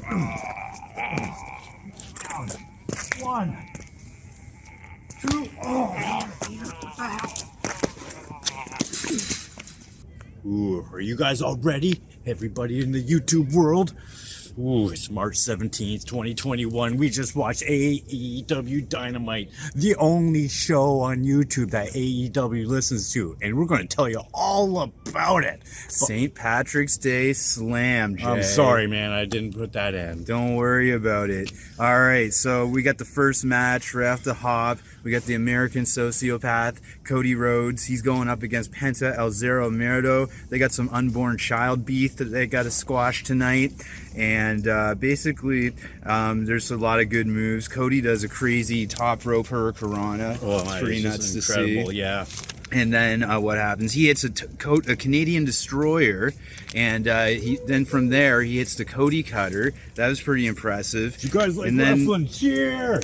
1, 2. Ooh, are you guys all ready? Everybody in the YouTube world? Ooh, it's March 17th, 2021. We just watched AEW Dynamite, the only show on YouTube that AEW listens to, and we're going to tell you all about it. St. Patrick's Day Slam, Jay. I'm sorry, man. I didn't put that in. Don't worry about it. All right, so we got the first match right off the hop. We got the American sociopath, Cody Rhodes. He's going up against Penta, El Zero, Miedo. They got some unborn child beef that they got to squash tonight. And basically, there's a lot of good moves. Cody does a crazy top rope hurricanrana. Oh, it's pretty nuts to incredible, see. Yeah. And then what happens? He hits a Canadian Destroyer, and then from there he hits the Cody Cutter. That was pretty impressive. You guys like and wrestling? Cheer!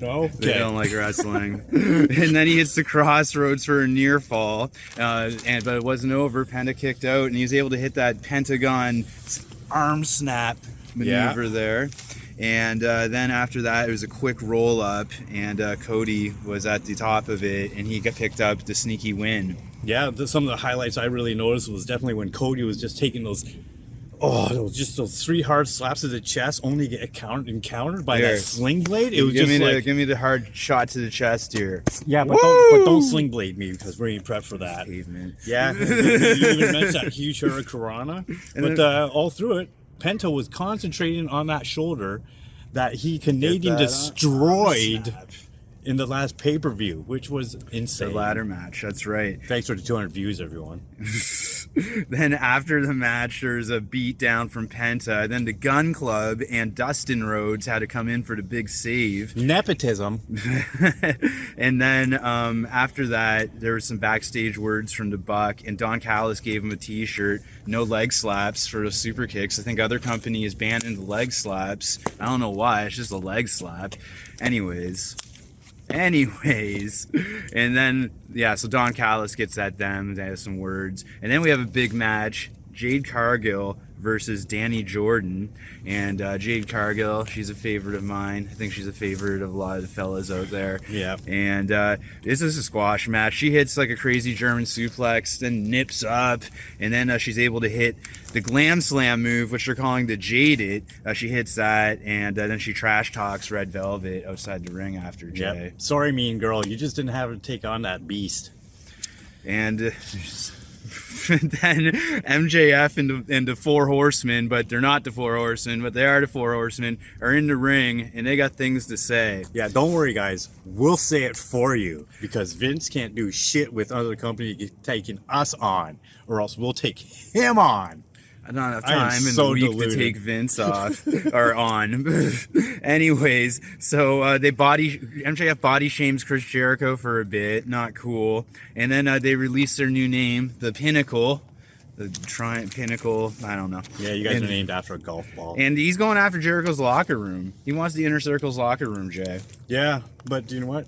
No? Okay. They don't like wrestling. And then he hits the Crossroads for a near fall, but it wasn't over. Penta kicked out, and he was able to hit that Pentagon arm snap maneuver there. And then after that, it was a quick roll up, and Cody was at the top of it, and he got picked up the sneaky win. Yeah, some of the highlights I really noticed was definitely when Cody was just taking those 3 hard slaps to the chest, only to get encountered by that sling blade. It was give me the hard shot to the chest here. Yeah, but don't sling blade me because we're in prep for that. Pavement. Yeah, you even mentioned that huge hurricanrana, but all through it, Penta was concentrating on that shoulder that he Canadian destroyed in the last pay-per-view, which was insane. The ladder match, that's right. Thanks for the 200 views, everyone. Then after the match, there was a beat down from Penta. Then the Gun Club and Dustin Rhodes had to come in for the big save. Nepotism. And then after that, there was some backstage words from the Buck, and Don Callis gave him a t-shirt. No leg slaps for the super kicks. I think other company is banning the leg slaps. I don't know why. It's just a leg slap. Anyways, and then so Don Callis gets at them. They have some words, and then we have a big match: Jade Cargill versus Dani Jordyn. And Jade Cargill, she's a favorite of mine. I think she's a favorite of a lot of the fellas out there. Yeah. And this is a squash match. She hits like a crazy German suplex, then nips up, and then she's able to hit the Glam Slam move, which they're calling the Jaded. She hits that, and then she trash talks Red Velvet outside the ring after, Jay. Yep. Sorry, mean girl. You just didn't have to take on that beast. And then MJF and the Four Horsemen, but they're not the Four Horsemen, but they are the Four Horsemen, are in the ring, and they got things to say. Yeah, don't worry, guys. We'll say it for you, because Vince can't do shit with other companies taking us on, or else we'll take him on. I don't have time in the week to take Vince off or on. Anyways, so MJF body shames Chris Jericho for a bit, not cool. And then they released their new name, The Pinnacle. The Pinnacle, I don't know. Yeah, you guys are named after a golf ball. And he's going after Jericho's locker room. He wants the Inner Circle's locker room, Jay. Yeah, but you know what?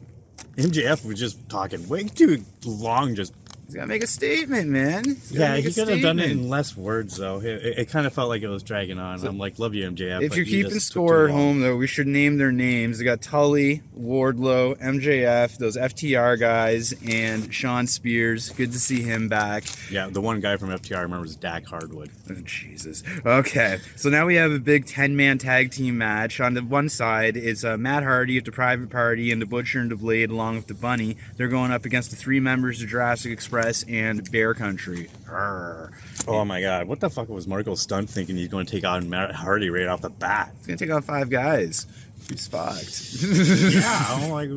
MJF was just talking way too long, just... He's got to make a statement, man. Yeah, he could have done it in less words, though. It kind of felt like it was dragging on. So, I'm like, love you, MJF. If you're keeping score at home, though, we should name their names. They got Tully, Wardlow, MJF, those FTR guys, and Sean Spears. Good to see him back. Yeah, the one guy from FTR I remember was Dak Hardwood. Oh, Jesus. Okay, so now we have a big 10-man tag team match. On the one side is Matt Hardy at the Private Party and the Butcher and the Blade along with the Bunny. They're going up against the 3 members of Jurassic Express and Bear Country. Arr. Oh my God, what the fuck was Marco Stunt thinking he's going to take on Matt Hardy right off the bat? He's going to take on 5 guys. He's fucked. Yeah, I'm like,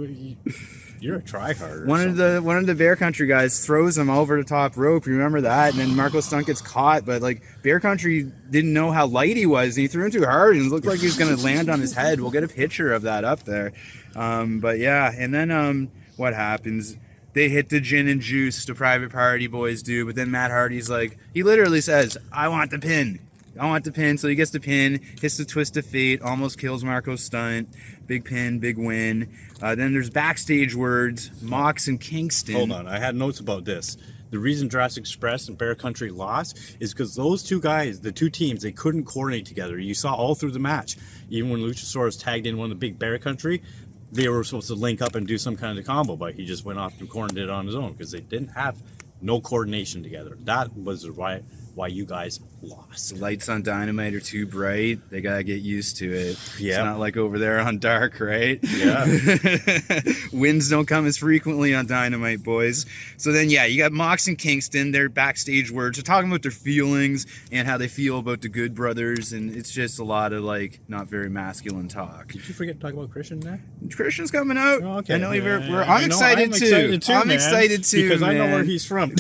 you're a tryhard. One of the Bear Country guys throws him over the top rope. You remember that? And then Marco Stunt gets caught, but like Bear Country didn't know how light he was, and he threw him too hard, and it looked like he was going to land on his head. We'll get a picture of that up there. But yeah, and then what happens? They hit the gin and juice, the Private Party boys do, but then Matt Hardy's like, he literally says, I want the pin. I want the pin. So he gets the pin, hits the twist of fate, almost kills Marco Stunt. Big pin, big win. Then there's backstage words, Mox and Kingston. Hold on, I had notes about this. The reason Jurassic Express and Bear Country lost is because those two guys, the two teams, they couldn't coordinate together. You saw all through the match. Even when Luchasaurus tagged in one of the big Bear Country, they were supposed to link up and do some kind of combo, but he just went off and cornered it on his own because they didn't have no coordination together. That was why you guys lost. The lights on Dynamite are too bright. They gotta get used to it. Yeah. It's not like over there on Dark, right? Yeah. Wins don't come as frequently on Dynamite, boys. So then, yeah, you got Mox and Kingston. Their backstage words. They're talking about their feelings and how they feel about the Good Brothers, and it's just a lot of, like, not very masculine talk. Did you forget to talk about Christian there? Christian's coming out. Oh, okay. I know I'm excited too. I'm man, excited too, because I know man. where he's from.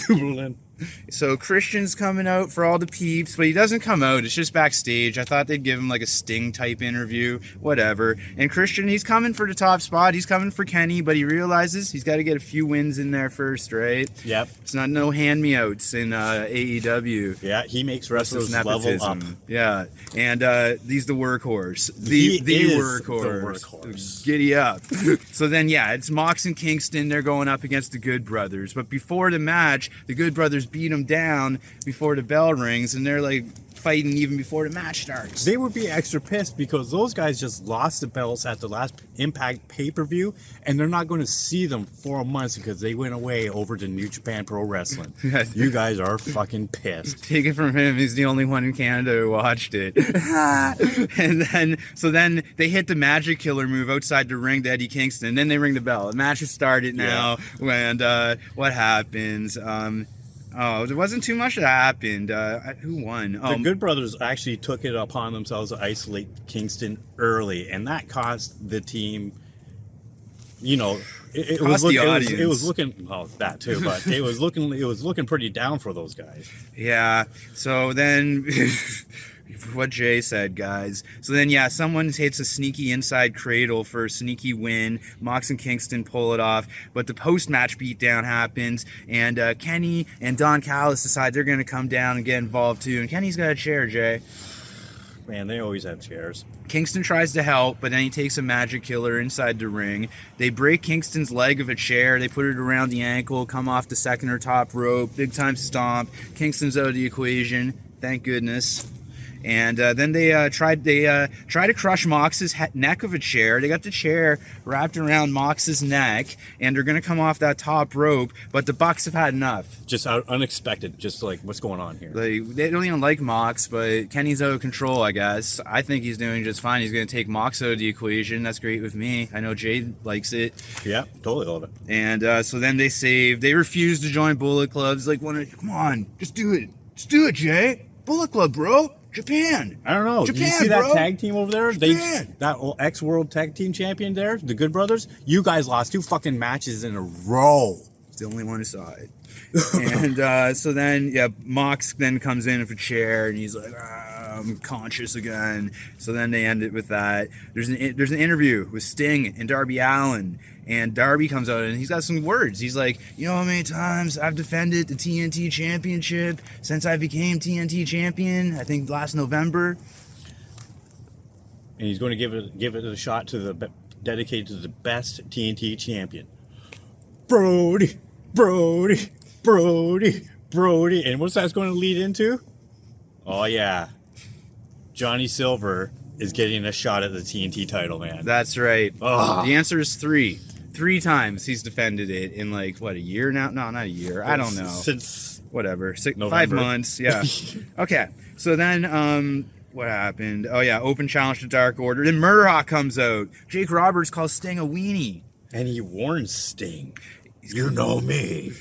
So Christian's coming out for all the peeps, but he doesn't come out. It's just backstage. I thought they'd give him like a Sting type interview, whatever. And Christian, he's coming for the top spot. He's coming for Kenny, but he realizes he's got to get a few wins in there first, right? Yep. It's not no hand-me-outs in AEW. Yeah, he makes wrestlers level up. Yeah, and he's the workhorse. He The is workhorse. the workhorse. Giddy up. So then, yeah, it's Mox and Kingston. They're going up against the Good Brothers. But before the match, the Good Brothers beat them down before the bell rings, and they're like fighting even before the match starts. They would be extra pissed because those guys just lost the belts at the last Impact pay-per-view, and they're not going to see them for months because they went away over to New Japan Pro Wrestling. You guys are fucking pissed. Take it from him, he's the only one in Canada who watched it. And then they hit the Magic Killer move outside the ring to Eddie Kingston, and then they ring the bell. The match has started now, and what happens? Oh, there wasn't too much that happened. Who won? The Good Brothers actually took it upon themselves to isolate Kingston early, and that cost the team. You know, it was looking. Well, that too, but it was looking pretty down for those guys. Yeah. So then. What Jay said, guys. So then, yeah, someone hits a sneaky inside cradle for a sneaky win. Mox and Kingston pull it off, but the post-match beatdown happens, and Kenny and Don Callis decide they're going to come down and get involved too. And Kenny's got a chair, Jay. Man, they always have chairs. Kingston tries to help, but then he takes a Magic Killer inside the ring. They break Kingston's leg of a chair. They put it around the ankle, come off the second or top rope, big time stomp. Kingston's out of the equation. Thank goodness. And then they try to crush Mox's neck of a chair. They got the chair wrapped around Mox's neck, and they're going to come off that top rope, but the Bucks have had enough. Just unexpected, just like, what's going on here? They don't even like Mox, but Kenny's out of control, I guess. I think he's doing just fine. He's going to take Mox out of the equation. That's great with me. I know Jade likes it. Yeah, totally love it. And so then they refuse to join Bullet Club. It's like, come on, just do it. Just do it, Jay. Bullet Club, bro. Japan. I don't know. Japan, you see bro? that tag team over there? Japan. That ex-world tag team champion there, the Good Brothers. You guys lost 2 fucking matches in a row. It's the only one who saw it. And so then, yeah, Mox then comes in with a chair, and he's like, I'm conscious again. So then they end it with that. There's an interview with Sting and Darby Allin. And Darby comes out and he's got some words. He's like, you know how many times I've defended the TNT Championship since I became TNT Champion? I think last November. And he's going to give it a shot to dedicated to the best TNT champion, Brody. And what's that going to lead into? Oh yeah, Johnny Silver is getting a shot at the TNT title, man. That's right. Ugh. The answer is 3. 3 times he's defended it in like, what, a year now? No, not a year. I don't know. Since whatever. 5 November. months. Yeah. Okay. So then, what happened? Oh yeah, open challenge to Dark Order. Then Murdoch comes out. Jake Roberts calls Sting a weenie. And he warns Sting. You know me,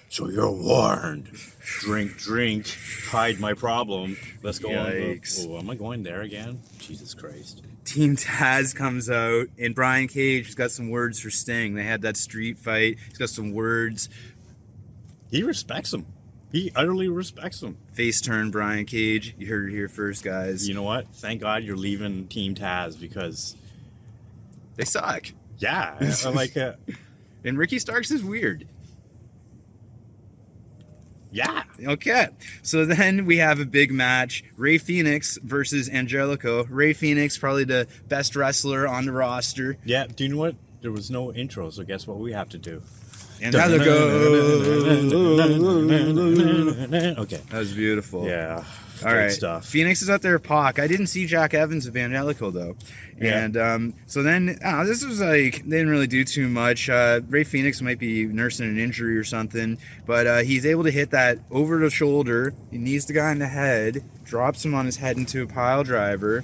so you're warned. Drink, hide my problem. Let's go Yikes. on. Oh, am I going there again? Jesus Christ. Team Tazz comes out, and Brian Cage has got some words for Sting. They had that street fight. He's got some words. He respects him. He utterly respects him. Face turn, Brian Cage. You heard it here first, guys. You know what? Thank God you're leaving Team Tazz because They suck. yeah, I like And Ricky Starks is weird. yeah. Okay, so then we have a big match. Rey Fenix versus Angelico. Rey Fenix, probably the best wrestler on the roster. Yeah, do you know what? There was no intro, so guess what we have to do? And now they go. Okay. That was beautiful. Yeah. All right. Stuff. Phoenix is out there, Pac. I didn't see Jack Evans of Angelico, though. Yeah. And so then, this was like, they didn't really do too much. Rey Fenix might be nursing an injury or something, but he's able to hit that over the shoulder. He knees the guy in the head, drops him on his head into a pile driver,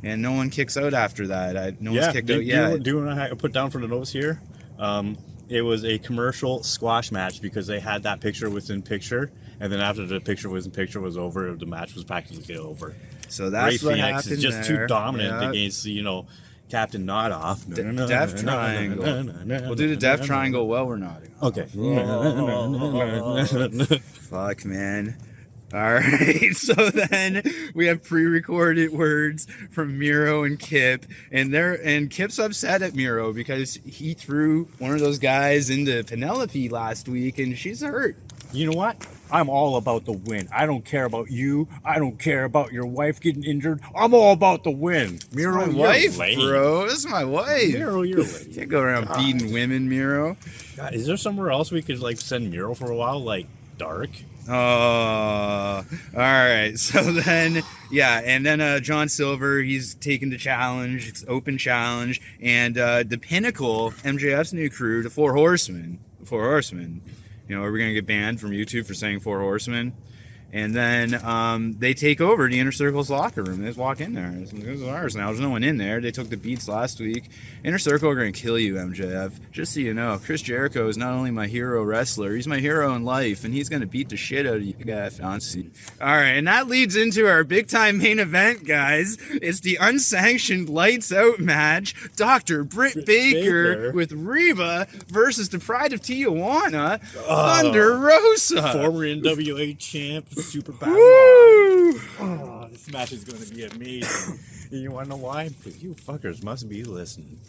and no one kicks out after that. No one's kicked out yet. Do you want to put down for the notes here? It was a commercial squash match because they had that picture within picture, and then after the picture was over, the match was practically over. So that's Rey what Fenix happened is just there. too dominant against, Captain Nodoff. Death Triangle. We'll do the Death Triangle while we're nodding. Okay. Fuck, man. All right, so then we have pre-recorded words from Miedo and Kip, and Kip's upset at Miedo because he threw one of those guys into Penelope last week, and she's hurt. You know what? I'm all about the win. I don't care about you. I don't care about your wife getting injured. I'm all about the win. My Miedo, you're wife, lame. bro. This is my wife. Miedo, you're lame. Can't go around beating women, Miedo. God, is there somewhere else we could send Miedo for a while, like Dark? Oh, all right. So then, and then John Silver, he's taken the challenge. It's open challenge, and the Pinnacle, MJF's new crew, the Four Horsemen. Are we gonna get banned from YouTube for saying Four Horsemen? And then they take over the Inner Circle's locker room. They just walk in there. This is ours now. There's no one in there. They took the beats last week. Inner Circle are going to kill you, MJF. Just so you know, Chris Jericho is not only my hero wrestler, he's my hero in life, and he's going to beat the shit out of you guys. Fancy. All right, and that leads into our big-time main event, guys. It's the Unsanctioned Lights Out match. Dr. Britt Baker with Reba versus the Pride of Tijuana, Thunder Rosa. Former NWA champ. Super battle. Oh, this match is going to be amazing. You want to know why? Because you fuckers must be listening.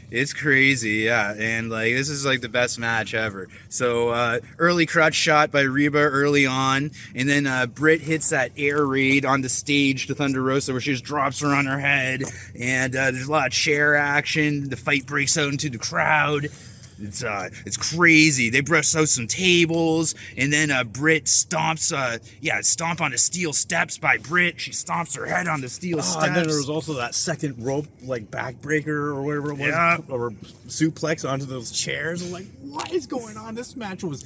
It's crazy, yeah, and this is the best match ever. So early crotch shot by Reba early on, and then Britt hits that air raid on the stage to Thunder Rosa where she just drops her on her head, and there's a lot of chair action. The fight breaks out into the crowd. It's crazy. They bust out some tables, and then Britt stomps stomp on the steel steps by Britt. She stomps her head on the steel steps. And then there was also that second rope backbreaker or whatever it was, or suplex onto those chairs. I'm like, what is going on? This match was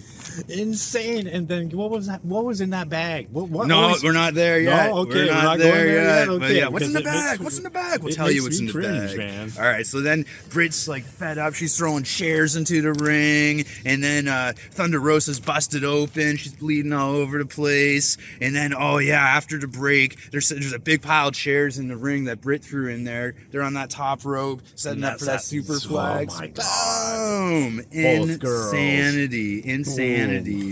insane. And then what was that? What was in that bag? What no, we're not there yet. No, okay, we're not there yet. Okay, but what's in the bag? What's in the bag? We'll tell you what's in the bag. Man. All right, so then Britt's fed up. She's throwing chairs into the ring, and then Thunder Rosa's busted open. She's bleeding all over the place. And then after the break, there's a big pile of chairs in the ring that Britt threw in there. They're on that top rope, setting up for that super flex. Oh my God. Boom! Insanity.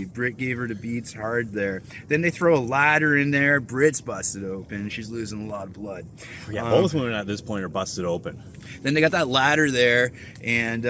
Britt gave her the beats hard there. Then they throw a ladder in there. Britt's busted open. She's losing a lot of blood. Yeah, both women at this point are busted open. Then they got that ladder there, and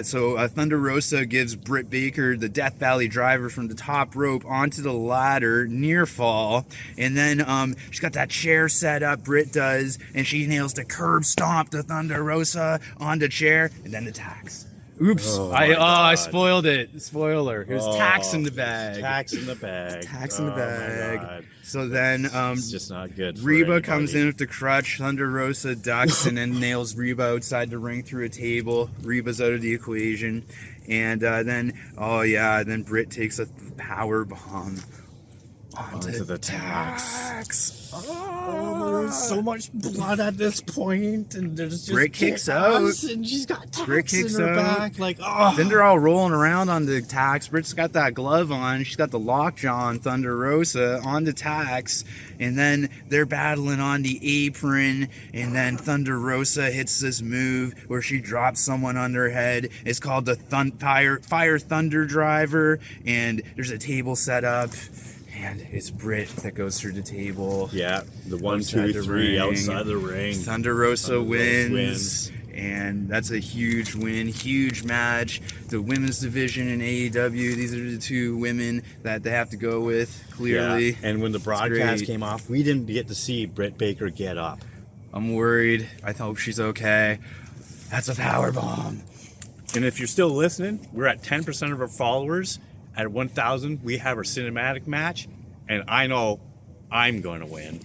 so Thunder Rosa gives Britt Baker the Death Valley driver from the top rope onto the ladder, near fall, and then she's got that chair set up, Britt does, and she nails the curb stomp to Thunder Rosa on the chair, and then the tax. Oops! I spoiled it. Spoiler. It was tax in the bag. Tax in the bag. Tax in the bag. So then, it's just not good. Reba comes in with the crutch. Thunder Rosa ducks and then nails Reba outside the ring through a table. Reba's out of the equation, and then Britt takes a power bomb onto the tax. Oh, there's so much blood at this point, and there's just Britt kicks out, and she's got Britt tax kicks in her out. back. Then they're all rolling around on the tax. Britt's got that glove on. She's got the lockjaw on Thunder Rosa on the tax, and then they're battling on the apron. And then Thunder Rosa hits this move where she drops someone on their head. It's called the Fire Thunder Driver, and there's a table set up. And it's Britt that goes through the table. Yeah, the 1, 2, 3 outside the ring. Thunder Rosa wins. And that's a huge win, huge match. The women's division in AEW, these are the two women that they have to go with, clearly. Yeah. And when the broadcast came off, we didn't get to see Britt Baker get up. I'm worried. I hope she's okay. That's a power bomb. And if you're still listening, we're at 10% of our followers. At 1,000, we have our cinematic match, and I know I'm going to win.